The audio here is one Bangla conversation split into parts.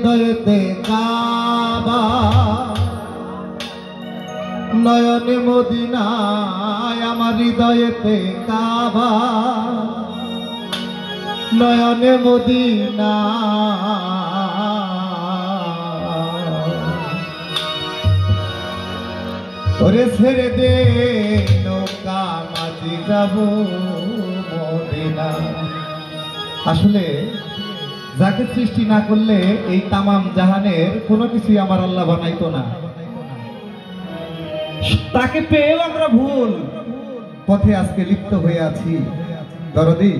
হৃদয়েতে কাবা নয়নে মদিনায় আমার হৃদয়েতে কাবা নয়নে মদিনা ওরে ছেড়ে দে নৌকা মাঝি যাব মদিনা। আসলে যাকে সৃষ্টি না করলে এই তামাম জাহানের কোনো কিছুই আমার আল্লাহ বানাইতো না। তাকে পেয়েও আমরা ভুল পথে আজকে লিপ্ত হয়ে আছি। দরদি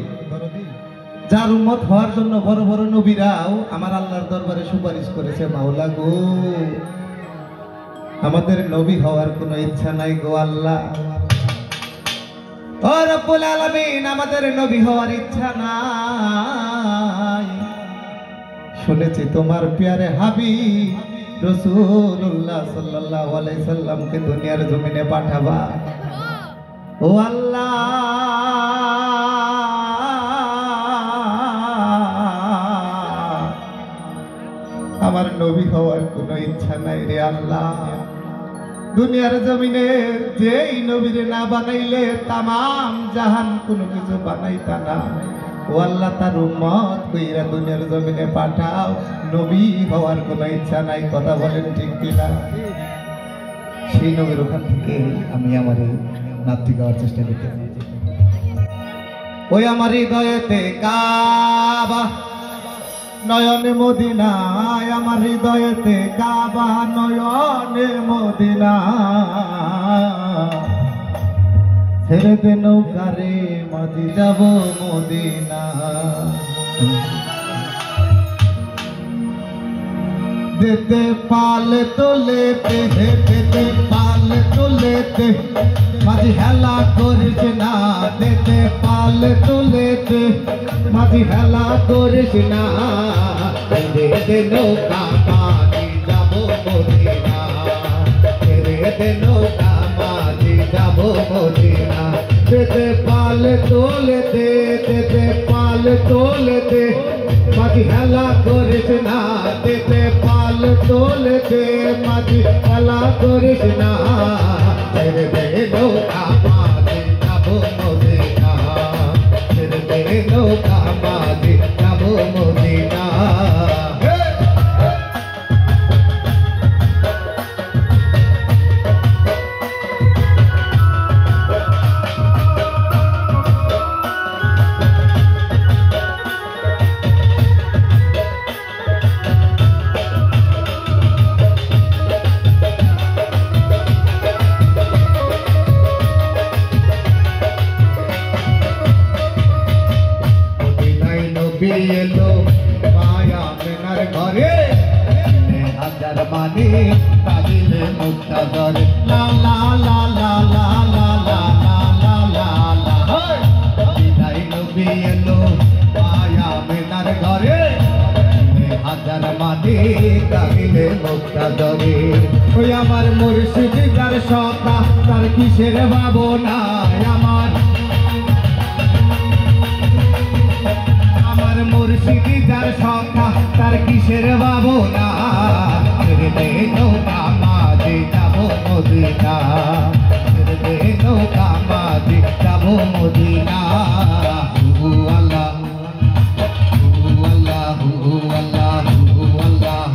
যার উম্মত হওয়ার জন্য বড় বড় নবীরাও আমার আল্লাহর দরবারে সুপারিশ করেছে, মাওলা গো আমাদের নবী হওয়ার কোনো ইচ্ছা নাই গো আল্লাহ। ও রব্বুল আলামিন আমাদের নবী হওয়ার ইচ্ছা নাই। শুনেছি তোমার প্যারে হাবিব রাসূলুল্লাহ সাল্লাল্লাহু আলাইহি সাল্লামকে দুনিয়ার জমিনে পাঠাবা। ও আল্লাহ আমার নবী হওয়ার কোনো ইচ্ছা নাই রে আল্লাহ। দুনিয়ার জমিনে যেই নবীরে না বানাইলে তামাম জাহান কোনো কিছু বানাইতা না। ও আল্লাহ তার উম্মত কইরা দুনিয়ার জমিনে পাঠাও, নবী হওয়ার কোনো ইচ্ছা নাই। কথা বলেন ঠিক কিনা? সেই নবীর ওখান থেকে আমি আমার নাতি গাওয়ার চেষ্টা করতে। ওই আমার হৃদয়েতে কাবা নয়নে মদিনায় আমার হৃদয়েতে কাবা নয়নে মদিনা ছেড়ে দে নৌকারে মাঝি যাব মদিনা। দেতে পাল তোলেতে দেতে পাল তোলেতে মাঝি হেলা করিস না। দেতে পাল তোলেতে মাঝি হেলা করিস না। ছেড়ে দে নৌকা মাঝি যাব মদিনা। ছেড়ে দে নৌকা মাঝি যাব মদিনা। দেতে পাল তোলেতে দেতে পাল তোলেতে মাঝি হেলা করিস না। দেতে পাল তোলেতে মাঝি হেলা করিস না। ছেড়ে দে নৌকা মাঝি যাব মদিনা। ছেড়ে দে নৌকা মাঝি যাব মদিনা। এলো মায়া মেনার ঘরে হাজার মানে কাঁদিলে মুক্তা ধরে। লা লা লা লা লা লা লা লা লা লা বিদায় নবী এলো মায়া মেনার ঘরে হাজার মানে কাঁদিলে মুক্তা ধরে। ওই আমার মুর্শিদ যার সত্তা তার কিসের ভাবনা। আমার মুর্শিদি যার সত্তা তার কিসের ভাবনা। ছেড়ে দে নৌকা মাঝি যাব মদিনা। ছেড়ে দে নৌকা মাঝি যাব মদিনা। হু আল্লাহ হু আল্লাহ হু আল্লাহ হু আল্লাহ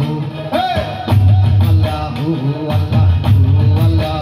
আল্লাহ হু আল্লাহ হু আল্লাহ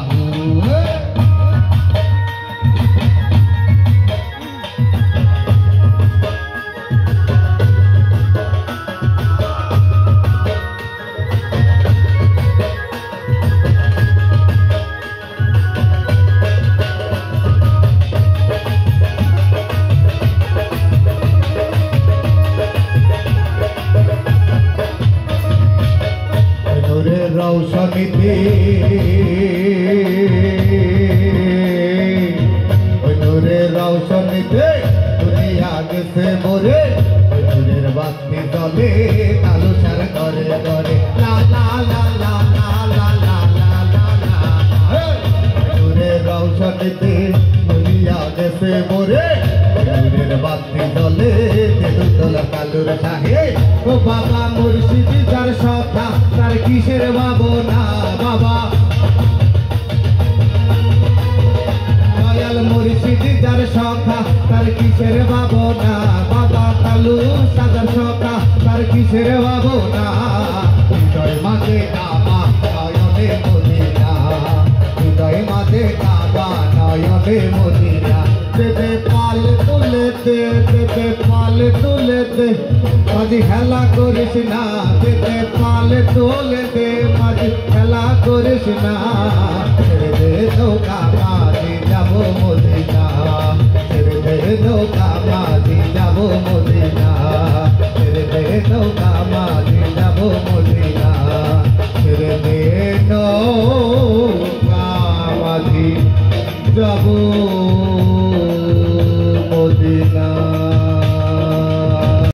রৌশনীতে ওই নূরের রৌশনীতে দুনিয়া গেছে মরে। ওই নূরের বাতি জলে আলো সার করে করে। লা লা লা লা লা লা লা লা লা নূরের রৌশনীতে দুনিয়া গেছে মরে। নূরের বাতি জলে তেলুতলা কালো হুজুর সাহেব ও বাবা মুর্শিদ যার সখা তার কিসের ভাবনা বাবা দয়াল মুর্শিদ যার সখা তার কিসের ভাবনা বাবা কালু সাদার সখা তার কিসের ভাবনা হৃদয় মাঝে কাবা নয়নে মদিনা হৃদয় মাঝে কাবা নয়নে মদিনা দেবে পাল তুলেতে দেবে পাল তুলেতে মাঝি খেলা করিস না দেবে পাল তুলেতে মাঝি খেলা করিস না ছেড়ে দে নৌকা মাঝি যাবো মদিনা ছেড়ে দে নৌকা মাঝি যাবো মদিনা ছেড়ে দে নৌকা মাঝি যাবো মদিনা ছেড়ে দে নৌকা মাঝি যাবো মদিনা।